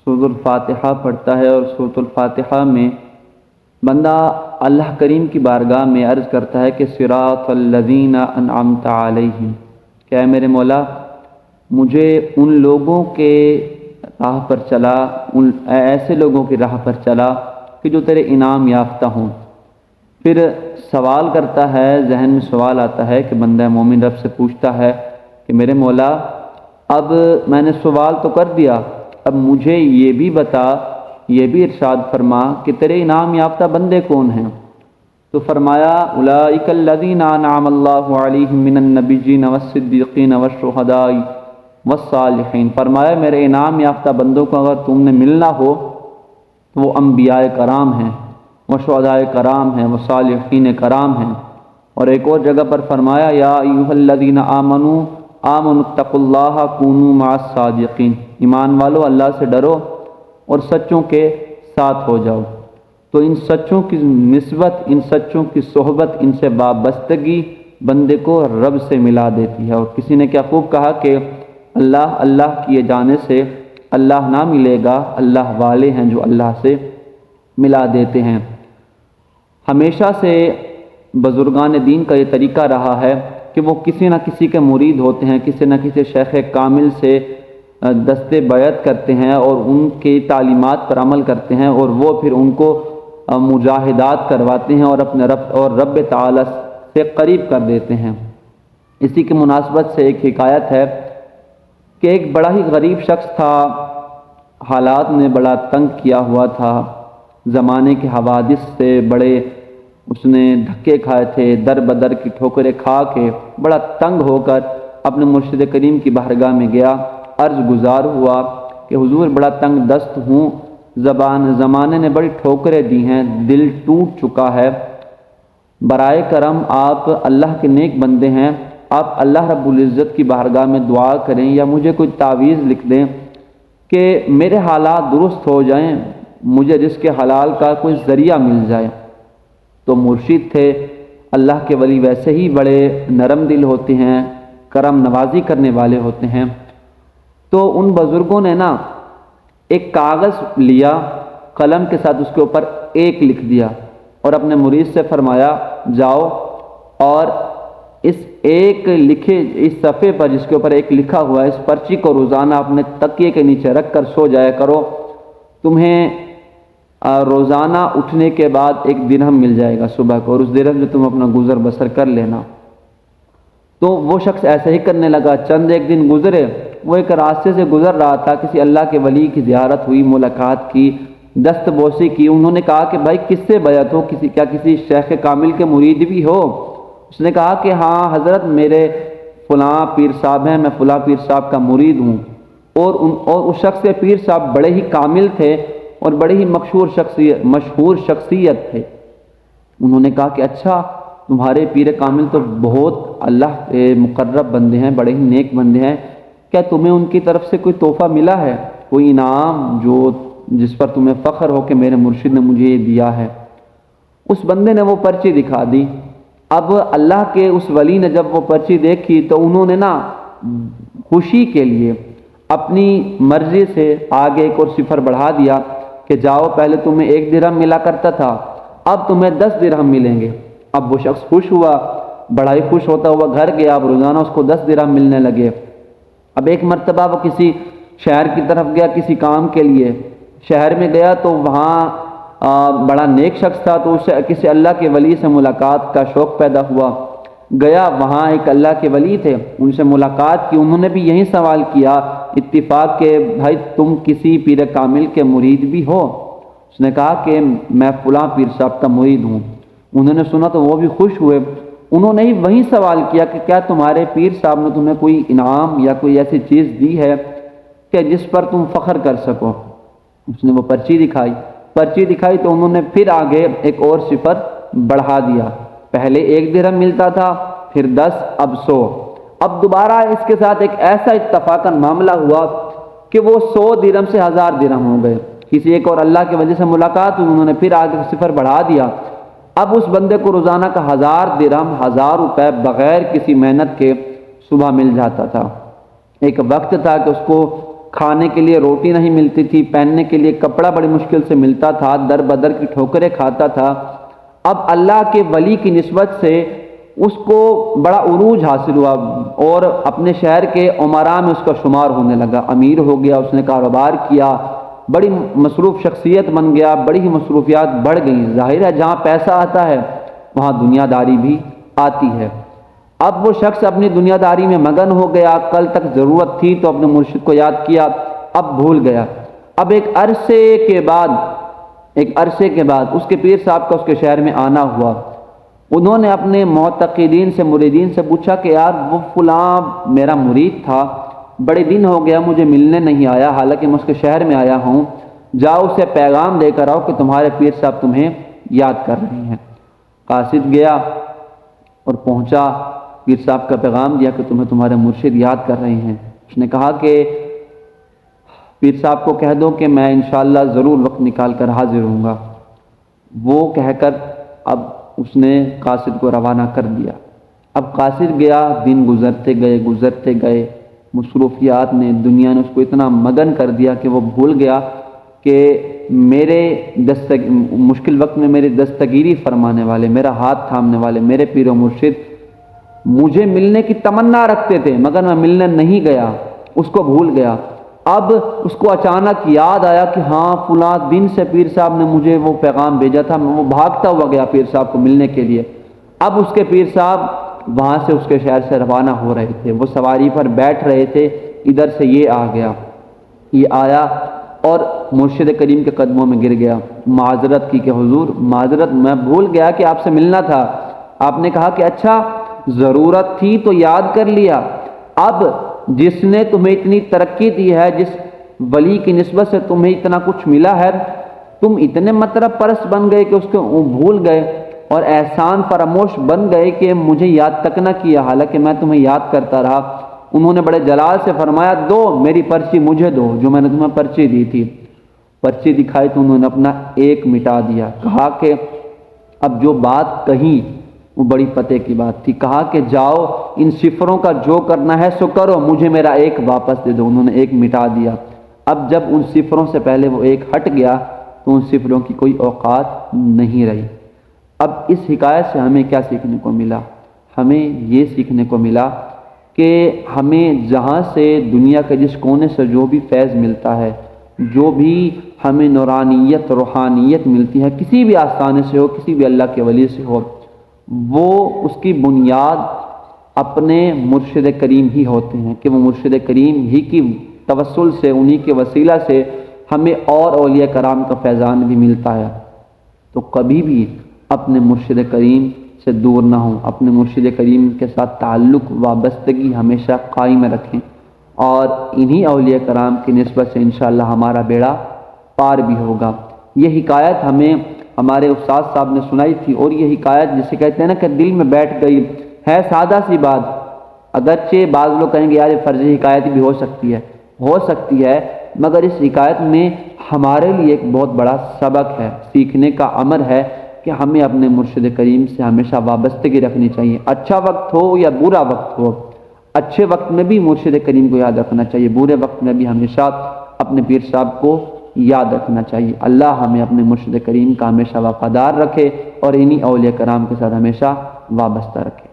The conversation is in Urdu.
سورۃ الفاتحہ پڑھتا ہے اور سورۃ الفاتحہ میں بندہ اللہ کریم کی بارگاہ میں عرض کرتا ہے کہ صراط الذین انعمت علیہم، کہ اے میرے مولا مجھے ان لوگوں کے راہ پر چلا، ایسے لوگوں کی راہ پر چلا کہ جو تیرے انعام یافتہ ہوں۔ پھر سوال کرتا ہے، ذہن میں سوال آتا ہے کہ بندہ مومن رب سے پوچھتا ہے کہ میرے مولا اب میں نے سوال تو کر دیا، اب مجھے یہ بھی بتا، یہ بھی ارشاد فرما کہ تیرے انعام یافتہ بندے کون ہیں؟ تو فرمایا اولئک الذین انعم اللہ علیہم من النبیین والصدیقین والشہداء والصالحین، فرمایا میرے انعام یافتہ بندوں کو اگر تم نے ملنا ہو تو وہ انبیاء کرام ہیں، وہ شہداء کرام ہیں، وہ صالحین کرام ہیں۔ اور ایک اور جگہ پر فرمایا یا ایھا الذین آمنوا اتقوا اللہ کونوا مع الصادقین، ایمان والو اللہ سے ڈرو اور سچوں کے ساتھ ہو جاؤ۔ تو ان سچوں کی نسبت، ان سچوں کی صحبت، ان سے وابستگی بندے کو رب سے ملا دیتی ہے۔ اور کسی نے کیا خوب کہا کہ اللہ اللہ کیے جانے سے اللہ نہ ملے گا، اللہ والے ہیں جو اللہ سے ملا دیتے ہیں۔ ہمیشہ سے بزرگان دین کا یہ طریقہ رہا ہے کہ وہ کسی نہ کسی کے مرید ہوتے ہیں، کسی نہ کسی شیخ کامل سے دست بیعت کرتے ہیں اور ان کی تعلیمات پر عمل کرتے ہیں، اور وہ پھر ان کو مجاہدات کرواتے ہیں اور اپنے رب تعالی سے قریب کر دیتے ہیں۔ اسی کی مناسبت سے ایک حکایت ہے کہ ایک بڑا ہی غریب شخص تھا، حالات نے بڑا تنگ کیا ہوا تھا، زمانے کے حوادث سے بڑے اس نے دھکے کھائے تھے، در بدر کی ٹھوکریں کھا کے بڑا تنگ ہو کر اپنے مرشد کریم کی بارگاہ میں گیا، عرض گزار ہوا کہ حضور بڑا تنگ دست ہوں، زمانے نے بڑی ٹھوکریں دی ہیں، دل ٹوٹ چکا ہے، برائے کرم آپ اللہ کے نیک بندے ہیں، آپ اللہ رب العزت کی بارگاہ میں دعا کریں یا مجھے کوئی تعویذ لکھ دیں کہ میرے حالات درست ہو جائیں، مجھے رزق حلال کا کوئی ذریعہ مل جائے۔ تو مرشد تھے، اللہ کے ولی ویسے ہی بڑے نرم دل ہوتے ہیں، کرم نوازی کرنے والے ہوتے ہیں۔ تو ان بزرگوں نے نا ایک کاغذ لیا، قلم کے ساتھ اس کے اوپر ایک لکھ دیا اور اپنے مرید سے فرمایا جاؤ اور اس ایک لکھے اس صفحے پر جس کے اوپر ایک لکھا ہوا ہے، اس پرچی کو روزانہ اپنے تکیے کے نیچے رکھ کر سو جایا کرو، تمہیں روزانہ اٹھنے کے بعد ایک درہم مل جائے گا صبح کو، اور اس درہم سے تم اپنا گزر بسر کر لینا۔ تو وہ شخص ایسے ہی کرنے لگا۔ چند ایک دن گزرے، وہ ایک راستے سے گزر رہا تھا، کسی اللہ کے ولی کی زیارت ہوئی، ملاقات کی، دست بوسی کی۔ انہوں نے کہا کہ بھائی کس سے بیعت ہو، کیا کسی شیخ کامل کے مرید بھی ہو؟ اس نے کہا کہ ہاں حضرت میرے فلاں پیر صاحب ہیں، میں فلاں پیر صاحب کا مرید ہوں۔ اور اس شخص کے پیر صاحب بڑے ہی کامل تھے اور بڑے ہی مشہور شخصیت تھے۔ انہوں نے کہا کہ اچھا تمہارے پیر کامل تو بہت اللہ کے مقرب بندے ہیں، بڑے ہی نیک بندے ہیں، کیا تمہیں ان کی طرف سے کوئی تحفہ ملا ہے، کوئی انعام جس پر تمہیں فخر ہو کہ میرے مرشد نے مجھے یہ دیا ہے؟ اس بندے نے وہ پرچی دکھا دی۔ اب اللہ کے اس ولی نے جب وہ پرچی دیکھی تو انہوں نے نا خوشی کے لیے اپنی مرضی سے آگے ایک اور صفر بڑھا دیا کہ جاؤ پہلے تمہیں 1 درہم ملا کرتا تھا، اب تمہیں 10 درہم ملیں گے۔ اب وہ شخص خوش ہوا، بڑا ہی خوش ہوتا ہوا گھر گیا، اب روزانہ اس کو 10 درہم ملنے لگے۔ اب ایک مرتبہ وہ کسی شہر کی طرف گیا کسی کام کے لیے، شہر میں گیا تو وہاں بڑا نیک شخص تھا، تو اسے کسی اللہ کے ولی سے ملاقات کا شوق پیدا ہوا، گیا وہاں ایک اللہ کے ولی تھے، ان سے ملاقات کی، انہوں نے بھی یہی سوال کیا اتفاق کہ بھائی تم کسی پیر کامل کے مرید بھی ہو؟ اس نے کہا کہ میں فلاں پیر صاحب کا مرید ہوں۔ انہوں نے سنا تو وہ بھی خوش ہوئے، انہوں نے ہی وہی سوال کیا کہ کیا تمہارے پیر صاحب نے تمہیں کوئی انعام یا کوئی ایسی چیز دی ہے کہ جس پر تم فخر کر سکو؟ اس نے وہ پرچی دکھائی تو انہوں نے پھر آگے ایک اور صفر بڑھا دیا، پہلے 1 درہم ملتا تھا، پھر 10، اب 100۔ اب دوبارہ اس کے ساتھ ایک ایسا اتفاقاً معاملہ ہوا کہ وہ 100 درہم سے 1000 درہم ہو گئے۔ کسی ایک اور اللہ کی وجہ سے ملاقات ہوئی، انہوں نے پھر آگے صفر بڑھا دیا، اب اس بندے کو روزانہ کا 1000 درہم، 1000 روپے بغیر کسی محنت کے صبح مل جاتا تھا۔ ایک وقت تھا کہ اس کو کھانے کے لیے روٹی نہیں ملتی تھی، پہننے کے لیے کپڑا بڑی مشکل سے ملتا تھا، در بدر کی ٹھوکریں کھاتا تھا، اب اللہ کے ولی کی نسبت سے اس کو بڑا عروج حاصل ہوا اور اپنے شہر کے امراء میں اس کا شمار ہونے لگا، امیر ہو گیا، اس نے کاروبار کیا، بڑی مصروف شخصیت بن گیا، بڑی ہی مصروفیات بڑھ گئیں۔ ظاہر ہے جہاں پیسہ آتا ہے وہاں دنیا داری بھی آتی ہے۔ اب وہ شخص اپنی دنیا داری میں مگن ہو گیا، کل تک ضرورت تھی تو اپنے مرشد کو یاد کیا، اب بھول گیا۔ اب ایک عرصے کے بعد اس کے پیر صاحب کا اس کے شہر میں آنا ہوا۔ انہوں نے اپنے معتقدین سے، مریدین سے پوچھا کہ یار وہ فلاں میرا مرید تھا، بڑے دن ہو گیا مجھے ملنے نہیں آیا، حالانکہ میں اس کے شہر میں آیا ہوں، جاؤ اسے پیغام دے کر آؤ کہ تمہارے پیر صاحب تمہیں یاد کر رہے ہیں۔ قاصد گیا اور پہنچا، پیر صاحب کا پیغام دیا کہ تمہیں تمہارے مرشد یاد کر رہے ہیں۔ اس نے کہا کہ پیر صاحب کو کہہ دو کہ میں انشاءاللہ ضرور وقت نکال کر حاضر ہوں گا۔ وہ کہہ کر اب اس نے قاصد کو روانہ کر دیا۔ اب قاصد گیا، دن گزرتے گئے، مصروفیات نے، دنیا نے اس کو اتنا مگن کر دیا کہ وہ بھول گیا کہ میرے مشکل وقت میں میری دستگیری فرمانے والے، میرا ہاتھ تھامنے والے، میرے پیر و مرشد مجھے ملنے کی تمنا رکھتے تھے مگر میں ملنے نہیں گیا، اس کو بھول گیا۔ اب اس کو اچانک یاد آیا کہ ہاں فلاں دن سے پیر صاحب نے مجھے وہ پیغام بھیجا تھا، وہ بھاگتا ہوا گیا پیر صاحب کو ملنے کے لیے۔ اب اس کے پیر صاحب وہاں سے اس کے شہر سے روانہ ہو رہے تھے، وہ سواری پر بیٹھ رہے تھے، ادھر سے یہ آ گیا، یہ آیا اور مرشد کریم کے قدموں میں گر گیا، معذرت کی کہ حضور معذرت، میں بھول گیا کہ آپ سے ملنا تھا۔ آپ نے کہا کہ اچھا ضرورت تھی تو یاد کر لیا، اب جس نے تمہیں اتنی ترقی دی ہے، جس ولی کی نسبت سے تمہیں اتنا کچھ ملا ہے، تم اتنے مطلب پرست بن گئے کہ اس کو بھول گئے اور احسان فراموش بن گئے کہ مجھے یاد تک نہ کیا، حالانکہ میں تمہیں یاد کرتا رہا۔ انہوں نے بڑے جلال سے فرمایا دو میری پرچی مجھے دو، جو میں نے تمہیں پرچی دی تھی۔ پرچی دکھائی تو انہوں نے اپنا ایک مٹا دیا، کہا کہ اب جو بات کہی وہ بڑی پتے کی بات تھی، کہا کہ جاؤ ان صفروں کا جو کرنا ہے سو کرو، مجھے میرا ایک واپس دے دو۔ انہوں نے ایک مٹا دیا۔ اب جب ان صفروں سے پہلے وہ ایک ہٹ گیا تو ان صفروں کی کوئی اوقات نہیں رہی۔ اب اس حکایت سے ہمیں کیا سیکھنے کو ملا؟ ہمیں یہ سیکھنے کو ملا کہ ہمیں جہاں سے دنیا کے جس کونے سے جو بھی فیض ملتا ہے، جو بھی ہمیں نورانیت، روحانیت ملتی ہے، کسی بھی آستانے سے ہو، کسی بھی اللہ کے ولی سے ہو، وہ اس کی بنیاد اپنے مرشد کریم ہی ہوتے ہیں کہ وہ مرشد کریم ہی کی توسل سے، انہی کے وسیلہ سے ہمیں اور اولیاء کرام کا فیضان بھی ملتا ہے۔ تو کبھی بھی اپنے مرشد کریم سے دور نہ ہوں، اپنے مرشد کریم کے ساتھ تعلق، وابستگی ہمیشہ قائم رکھیں، اور انہی اولیاء کرام کی نسبت سے انشاءاللہ ہمارا بیڑا پار بھی ہوگا۔ یہ حکایت ہمیں ہمارے استاد صاحب نے سنائی تھی، اور یہ حکایت جسے کہتے ہیں نا کہ دل میں بیٹھ گئی، ہے سادہ سی بات، اگرچہ بعض لوگ کہیں گے یار یہ فرضی حکایت بھی ہو سکتی ہے، مگر اس حکایت میں ہمارے لیے ایک بہت بڑا سبق ہے، سیکھنے کا امر ہے کہ ہمیں اپنے مرشد کریم سے ہمیشہ وابستگی رکھنی چاہیے، اچھا وقت ہو یا برا وقت ہو۔ اچھے وقت میں بھی مرشد کریم کو یاد رکھنا چاہیے، برے وقت میں بھی ہمیشہ اپنے پیر صاحب کو یاد رکھنا چاہیے۔ اللہ ہمیں اپنے مرشد کریم کا ہمیشہ وفادار رکھے اور انہی اولیاء کرام کے ساتھ ہمیشہ وابستہ رکھے۔